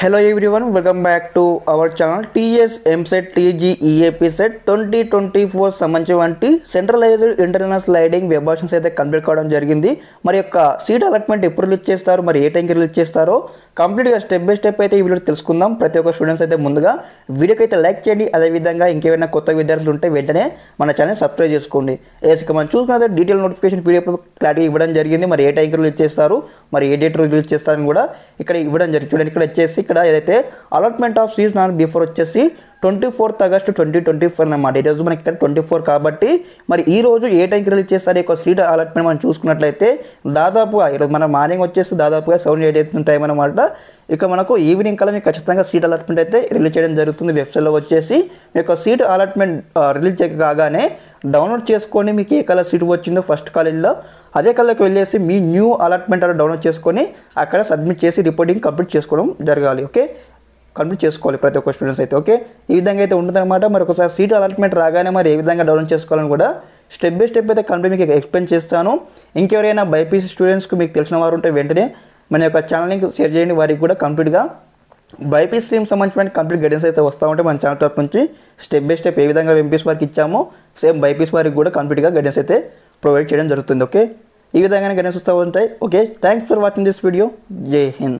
Hello everyone, welcome back to our channel. TS MSET TG EAP set 2024 సంబంధించి centralised internal sliding web options అయితే complete కావడం జరిగింది. మరి యొక్క సీట్ అలాట్మెంట్ ఎప్పుడు రిలీజ్ చేస్తారు, మరి ఏ టైంకి రిలీజ్ చేస్తారో కంప్లీట్గా స్టెప్ బై స్టెప్ అయితే ఈ వీడియో తెలుసుకుందాం. ప్రతి ఒక్క స్టూడెంట్స్ అయితే ముందుగా వీడియోకి అయితే లైక్ చేయండి. అదేవిధంగా ఇంకేమైనా కొత్త విద్యార్థులు ఉంటే వెంటనే మన ఛానల్ సబ్స్క్రైబ్ చేసుకోండి. ఏసిక మనం చూసుకున్నది డీటెయిల్ నోటిఫికేషన్ వీడియో క్లారిటీ ఇవ్వడం జరిగింది. మరి ఏ టైంకి రిలీజ్ చేస్తారు, మరి ఏ డేట్ రిలీజ్ చేస్తారని కూడా ఇక్కడ ఇవ్వడం జరిగింది. చూడండి, ఇక్కడ వచ్చేసి ఇక్కడ ఏదైతే allotment of seats not before వచ్చేసి 24th August 2024 అన్నమాట. ఈరోజు మనకి ఇక్కడ 24 కాబట్టి మరి ఈ రోజు ఏ టైంకి రిలీజ్ చేస్తారు ఒక సీట్ అలాట్మెంట్ మనం చూసుకున్నట్లయితే దాదాపుగా ఈరోజు మన మార్నింగ్ వచ్చేసి దాదాపుగా 7-8 అవుతుంది టైం అనమాట. ఇక మనకు ఈవినింగ్ కల్లా మీకు ఖచ్చితంగా సీట్ అలాట్మెంట్ అయితే రిలీజ్ చేయడం జరుగుతుంది. వెబ్సైట్లో వచ్చేసి మీ యొక్క సీట్ అలాట్మెంట్ రిలీజ్ కాగానే డౌన్లోడ్ చేసుకొని మీకు ఏ కలర్ సీట్ వచ్చిందో ఫస్ట్ కాలేజ్లో అదే కలర్కి వెళ్ళేసి మీ న్యూ అలాట్మెంట్ అలా డౌన్లోడ్ చేసుకొని అక్కడ సబ్మిట్ చేసి రిపోర్టింగ్ కంప్లీట్ చేసుకోవడం జరగాలి. ఓకే, కంప్లీట్ చేసుకోవాలి ప్రతి ఒక్క స్టూడెంట్స్ అయితే. ఓకే, ఈ విధంగా అయితే ఉంటుందన్నమాట. మరి ఒకసారి సీట్ అలాట్మెంట్ రాగానే మరి ఏ విధంగా డౌన్లోడ్ చేసుకోవాలని కూడా స్టెప్ బై స్టెప్ అయితే కంప్లీట్ మీకు ఎక్స్ప్లెయిన్ చేస్తాను. ఇంకెవరైనా బైపీసీ స్టూడెంట్స్కి మీకు తెలిసిన వారు ఉంటే వెంటనే మన యొక్క ఛానల్ లింక్ షేర్ చేయండి. వారికి కూడా కంప్లీట్గా బైపీసీ స్ట్రీమ్ సంబంధించిన కంప్లీట్ గైడెన్స్ అయితే వస్తూ ఉంటే మన ఛానల్ తరపు నుంచి స్టెప్ బై స్టెప్ ఏ విధంగా ఎంపీసీ వారికి ఇచ్చామో సేమ్ బైపీసీ వారికి కూడా కంప్లీట్గా గైడెన్స్ అయితే ప్రొవైడ్ చేయడం జరుగుతుంది. ఓకే, ఈ విధంగానే గైడెన్స్ వస్తూ ఉంటాయి. Okay, thanks for watching this video. జై హింద్.